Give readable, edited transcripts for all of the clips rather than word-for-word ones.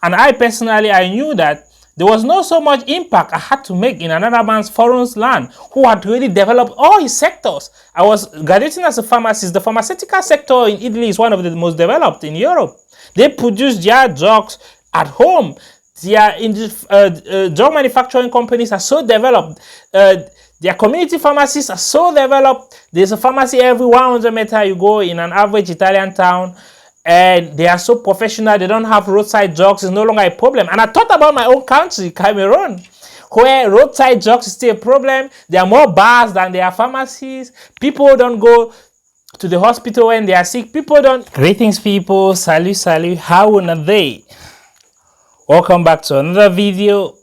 And I personally, I knew that there was not so much impact I had to make in another man's foreign land who had really developed all his sectors. I was graduating as a pharmacist. The pharmaceutical sector in Italy is one of the most developed in Europe. They produce their drugs at home. Their drug manufacturing companies are so developed. Their community pharmacies are so developed. There's a pharmacy every 100 meters you go in an average Italian town. And they are so professional. They don't have roadside drugs. It's no longer a problem. And I thought about my own country, Cameroon, where roadside drugs is still a problem. There are more bars than there are pharmacies. People don't go to the hospital when they are sick. People don't. Greetings, people. Salut, salut. How are they? Welcome back to another video.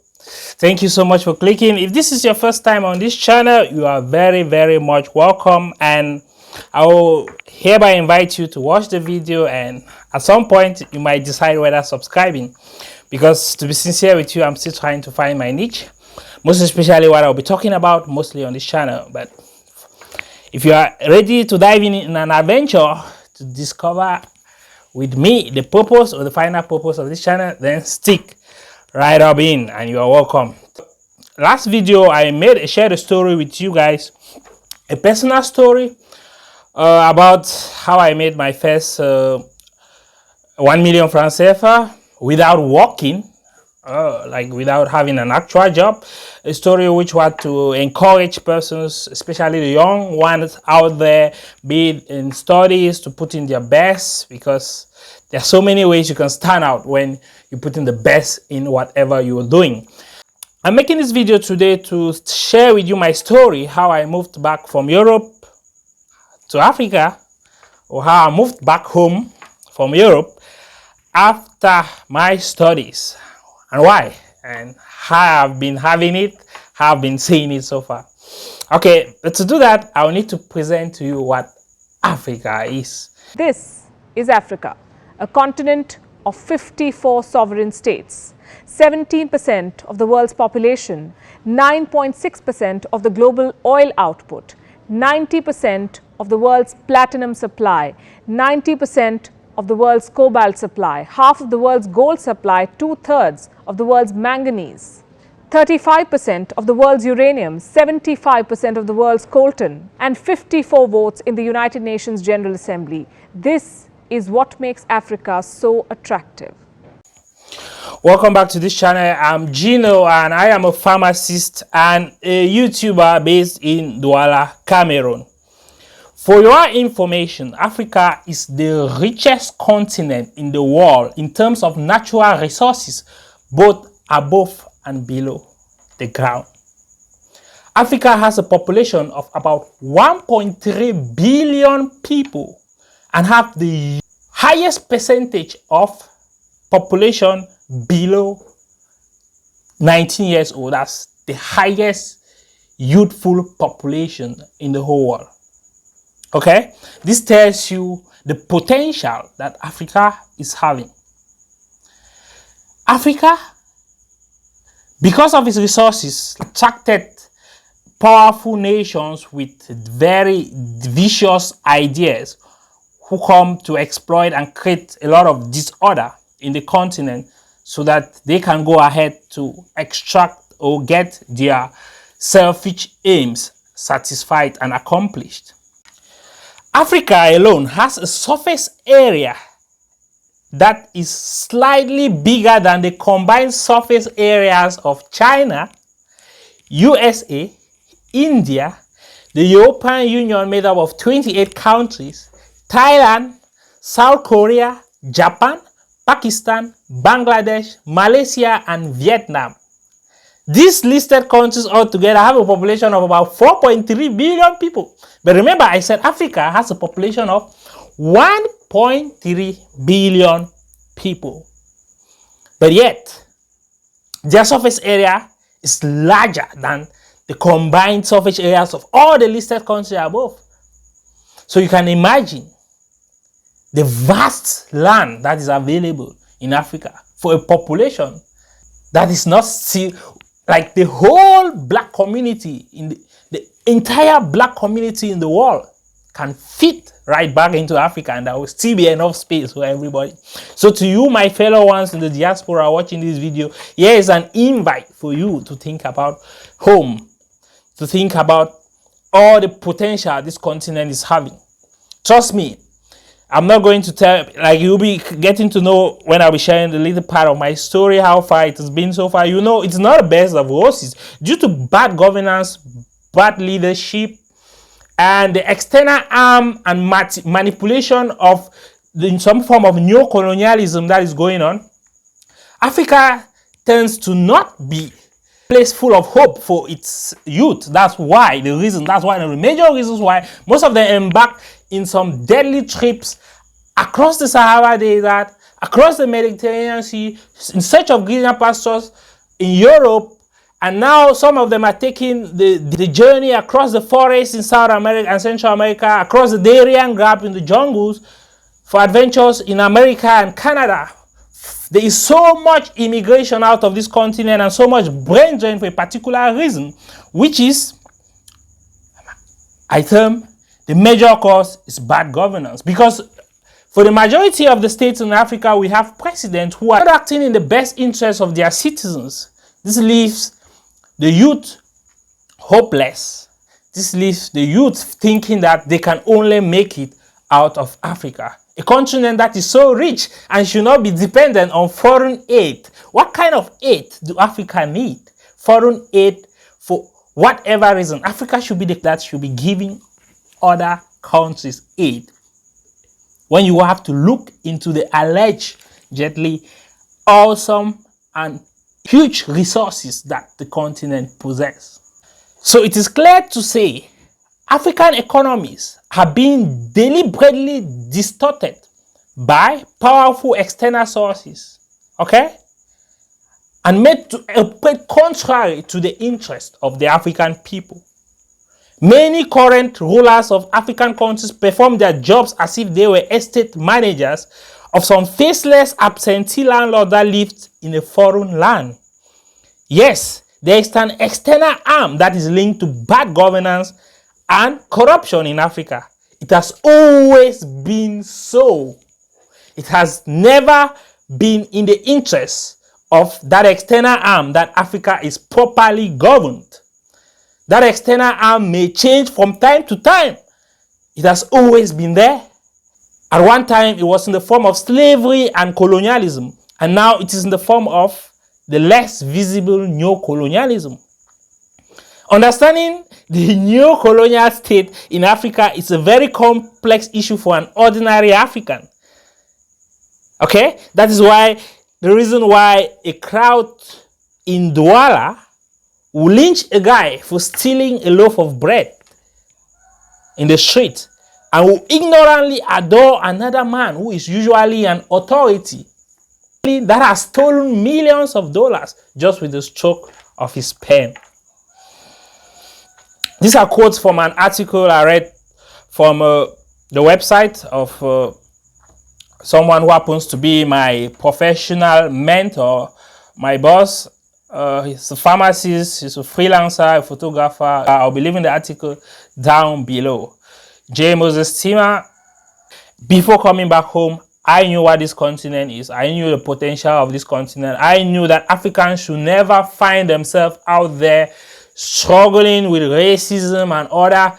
Thank you so much for clicking. If this is your first time on this channel, you are very, very much welcome. And I will hereby invite you to watch the video, and at some point you might decide whether subscribing, because to be sincere with you, I'm still trying to find my niche, most especially what I'll be talking about mostly on this channel. But if you are ready to dive in an adventure to discover with me the purpose or the final purpose of this channel, then stick right up in and you are welcome. Last video I shared a story with you guys, a personal story about how I made my first 1 million francs CFA without working, like without having an actual job. A story which was to encourage persons, especially the young ones out there, be it in studies, to put in their best, because there are so many ways you can stand out when you put in the best in whatever you are doing. I'm making this video today to share with you my story, how I moved back from Europe to Africa, or how I moved back home from Europe after my studies, and why, and how I've been having it, how I've been seeing it so far. Okay, but to do that, I'll need to present to you what Africa is. This is Africa, a continent of 54 sovereign states, 17% of the world's population, 9.6% of the global oil output, 90% of the world's platinum supply, 90% of the world's cobalt supply, half of the world's gold supply, 2/3 of the world's manganese, 35% of the world's uranium, 75% of the world's coltan, and 54 votes in the United Nations General Assembly. This is what makes Africa so attractive. Welcome back to this channel. I'm Gino, and I am a pharmacist and a YouTuber based in Douala, Cameroon. For your information, Africa is the richest continent in the world in terms of natural resources, both above and below the ground. Africa has a population of about 1.3 billion people and have the highest percentage of population below 19 years old. That's the highest youthful population in the whole world. Okay, this tells you the potential that Africa is having. Africa, because of its resources, attracted powerful nations with very vicious ideas who come to exploit and create a lot of disorder in the continent so that they can go ahead to extract or get their selfish aims satisfied and accomplished. Africa alone has a surface area that is slightly bigger than the combined surface areas of China, USA, India, the European Union made up of 28 countries, Thailand, South Korea, Japan, Pakistan, Bangladesh, Malaysia, and Vietnam. These listed countries altogether have a population of about 4.3 billion people. But remember, I said Africa has a population of 1.3 billion people. But yet, their surface area is larger than the combined surface areas of all the listed countries above. So you can imagine the vast land that is available in Africa for a population that is not still like the whole black community in the entire black community in the world can fit right back into Africa, and there will still be enough space for everybody. So to you, my fellow ones in the diaspora watching this video, here is an invite for you to think about home, to think about all the potential this continent is having. Trust me, I'm not going to tell, like, you'll be getting to know when I'll be sharing the little part of my story, how far it has been so far. You know, it's not the best of roses. Due to bad governance, bad leadership, and the external arm and manipulation of in some form of neo-colonialism that is going on, Africa tends to not be a place full of hope for its youth. That's one of the major reasons why most of them embark in some deadly trips across the Sahara Desert, across the Mediterranean Sea, in search of greener pastures in Europe, and now some of them are taking the journey across the forests in South America and Central America, across the Darien Gap in the jungles for adventures in America and Canada. There is so much immigration out of this continent and so much brain drain for a particular reason, which is, I term, the major cause is bad governance. Because for the majority of the states in Africa, we have presidents who are not acting in the best interest of their citizens. This leaves the youth hopeless. This leaves the youth thinking that they can only make it out of Africa, a continent that is so rich and should not be dependent on foreign aid. What kind of aid do Africa need? Foreign aid for whatever reason. Africa should be that should be giving other countries aid, when you have to look into the allegedly awesome and huge resources that the continent possesses. So it is clear to say African economies are being deliberately distorted by powerful external sources, okay, and made to operate contrary to the interest of the African people. Many current rulers of African countries perform their jobs as if they were estate managers of some faceless absentee landlord that lived in a foreign land. Yes, there is an external arm that is linked to bad governance and corruption in Africa. It has always been so. It has never been in the interest of that external arm that Africa is properly governed. That external arm may change from time to time. It has always been there. At one time, it was in the form of slavery and colonialism, and now it is in the form of the less visible neo-colonialism. Understanding the neo-colonial state in Africa is a very complex issue for an ordinary African. Okay? That is why the reason why a crowd in Douala will lynch a guy for stealing a loaf of bread in the street and will ignorantly adore another man who is usually an authority that has stolen millions of dollars just with the stroke of his pen. These are quotes from an article I read from the website of someone who happens to be my professional mentor, my boss. He's a pharmacist, he's a freelancer, a photographer. I'll be leaving the article down below. J. Moses Tima. Before coming back home, I knew what this continent is. I knew the potential of this continent. I knew that Africans should never find themselves out there struggling with racism and other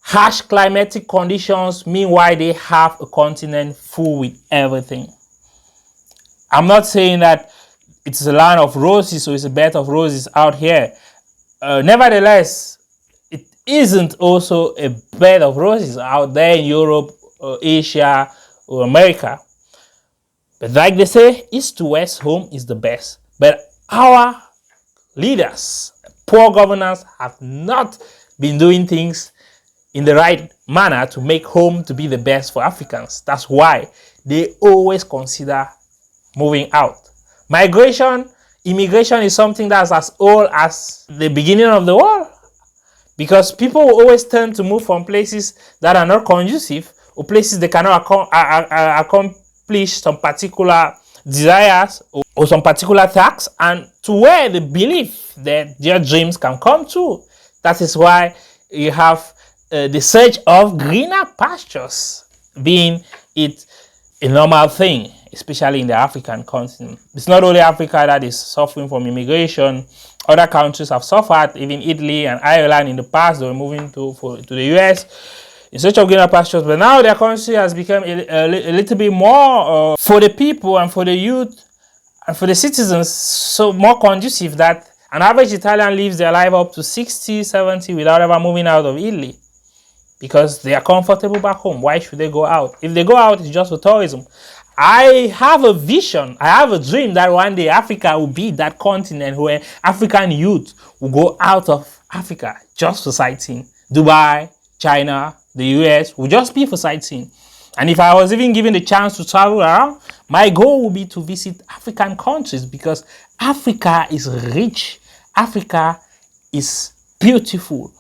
harsh climatic conditions. Meanwhile, they have a continent full with everything. I'm not saying that it's a land of roses, so it's a bed of roses out here. Nevertheless, it isn't also a bed of roses out there in Europe, or Asia, or America. But like they say, east to west, home is the best. But our leaders, poor governors, have not been doing things in the right manner to make home to be the best for Africans. That's why they always consider moving out. Immigration is something that's as old as the beginning of the world, because people will always tend to move from places that are not conducive or places they cannot accomplish some particular desires or some particular tasks, and to where they believe that their dreams can come true. That is why you have the search of greener pastures being it a normal thing, especially in the African continent. It's not only Africa that is suffering from immigration. Other countries have suffered, even Italy and Ireland in the past. They were moving to the US in search of greener pastures, but now their country has become a little bit more for the people and for the youth and for the citizens, so more conducive that an average Italian lives their life up to 60, 70 without ever moving out of Italy because they are comfortable back home. Why should they go out? If they go out, it's just for tourism. I have a vision, I have a dream that one day Africa will be that continent where African youth will go out of Africa just for sightseeing. Dubai, China, the US will just be for sightseeing. And if I was even given the chance to travel around, my goal would be to visit African countries because Africa is rich. Africa is beautiful,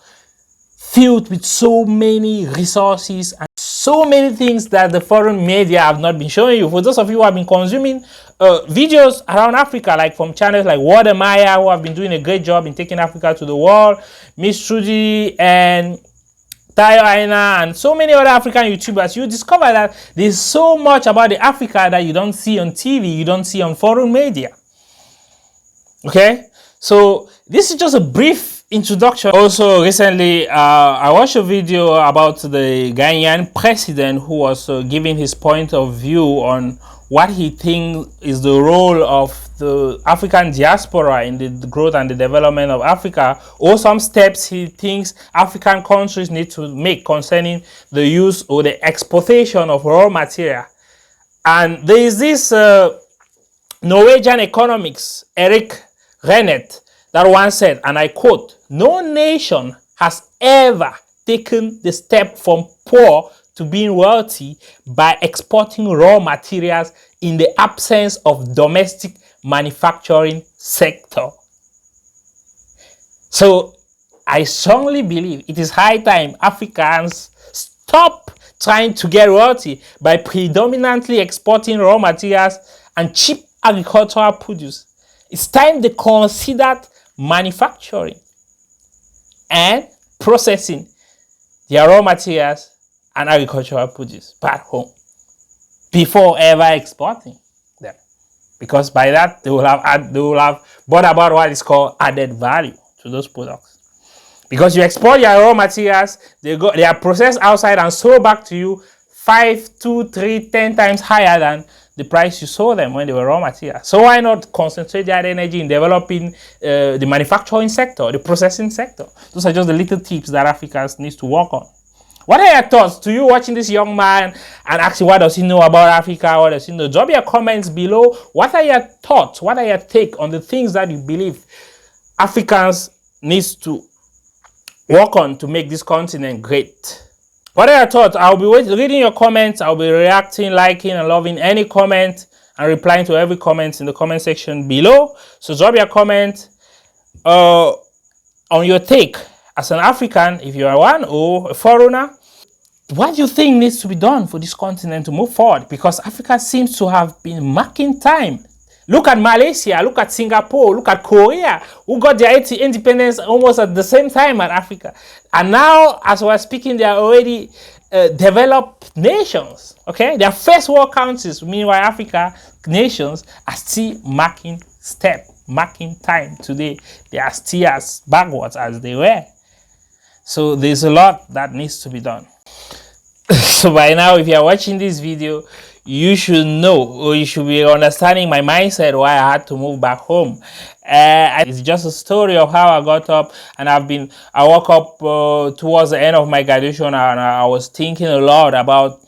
filled with so many resources and so many things that the foreign media have not been showing you. For those of you who have been consuming videos around Africa, like from channels like Wada Maya, who have been doing a great job in taking Africa to the world, Miss Trudy and Tayo Aina and so many other African YouTubers, you discover that there's so much about the Africa that you don't see on TV, you don't see on foreign media. Okay, so this is just a brief introduction. Also, recently, I watched a video about the Ghanaian president who was giving his point of view on what he thinks is the role of the African diaspora in the growth and the development of Africa, or some steps he thinks African countries need to make concerning the use or the exportation of raw material. And there is this Norwegian economics, Eric Rennet, that once said, and I quote, "No nation has ever taken the step from poor to being wealthy by exporting raw materials in the absence of domestic manufacturing sector." So I strongly believe it is high time Africans stop trying to get wealthy by predominantly exporting raw materials and cheap agricultural produce. It's time they considered manufacturing and processing their raw materials and agricultural produce back home before ever exporting them, because by that they will have brought about what is called added value to those products. Because you export your raw materials, they are processed outside and sold back to you 5, 2, 3, 10 times higher than the price you sold them when they were raw materials. So why not concentrate that energy in developing the manufacturing sector, the processing sector? Those are just the little tips that Africans need to work on. What are your thoughts? To you watching this young man and asking what does he know about Africa? What does he know? Drop your comments below. What are your thoughts? What are your take on the things that you believe Africans needs to work on to make this continent great? What are your thoughts? I'll be reading your comments. I'll be reacting, liking, and loving any comment and replying to every comment in the comment section below. So drop your comment on your take as an African, if you are one, or a foreigner. What do you think needs to be done for this continent to move forward? Because Africa seems to have been marking time. Look at Malaysia, look at Singapore, look at Korea, who got their independence almost at the same time as Africa. And now, as we're speaking, they are already developed nations. Okay, they are first world countries. Meanwhile, Africa nations are still marking time. Today, they are still as backwards as they were. So there's a lot that needs to be done. So by now, if you are watching this video, you should know, or you should be understanding my mindset why I had to move back home. It's just a story of how I got up, and I woke up towards the end of my graduation, and I was thinking a lot about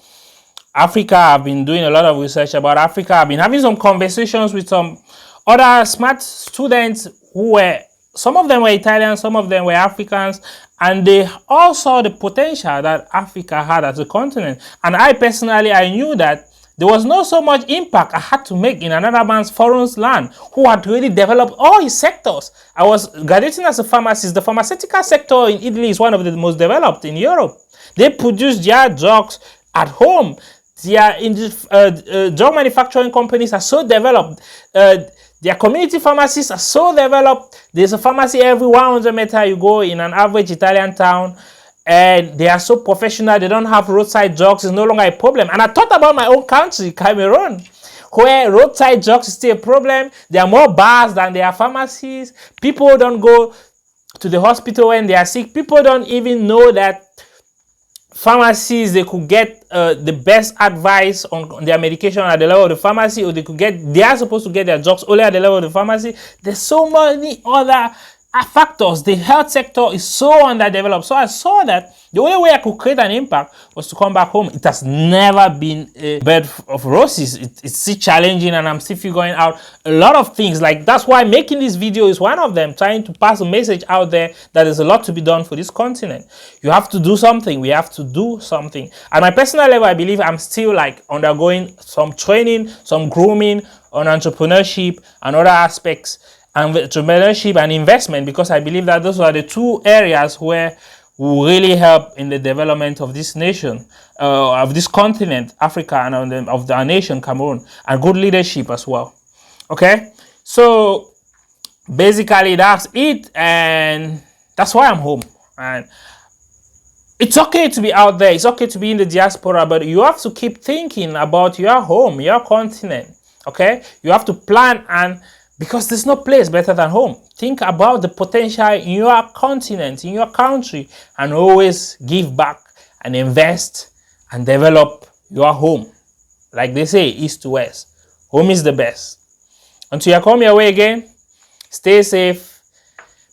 Africa. I've been doing a lot of research about Africa. I've been having some conversations with some other smart students who were, some of them were Italian, some of them were Africans, and they all saw the potential that Africa had as a continent. And I personally, I knew that there was not so much impact I had to make in another man's foreign land who had really developed all his sectors. I was graduating as a pharmacist. The pharmaceutical sector in Italy is one of the most developed in Europe. They produce their drugs at home. Their drug manufacturing companies are so developed. Their community pharmacies are so developed. There's a pharmacy every 100 meters you go in an average Italian town. and they are so professional. They don't have roadside drugs. It's no longer a problem. And I thought about my own country, Cameroon, where roadside drugs is still a problem. There are more bars than there are pharmacies. People don't go to the hospital when they are sick. People don't even know that pharmacies, they could get the best advice on their medication at the level of the pharmacy, or they are supposed to get their drugs only at the level of the pharmacy. There's so many other factors. The health sector is so underdeveloped. So I saw that the only way I could create an impact was to come back home. It has never been a bed of roses. It's still challenging, and I'm still figuring out a lot of things. Like, that's why making this video is one of them, trying to pass a message out there that there's a lot to be done for this continent. You have to do something. We have to do something. At my personal level, I believe I'm still like undergoing some training, some grooming on entrepreneurship and other aspects, and entrepreneurship and investment, because I believe that those are the two areas where will really help in the development of this nation, of this continent, Africa, and of our nation, Cameroon, and good leadership as well. Okay, so basically that's it, and that's why I'm home. And it's okay to be out there. It's okay to be in the diaspora, but you have to keep thinking about your home, your continent. Okay, you have to plan, and because there's no place better than home. Think about the potential in your continent, in your country, and always give back and invest and develop your home. Like they say, east to west. Home is the best. Until I come your way again, stay safe,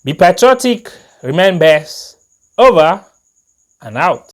be patriotic, remain best. Over and out.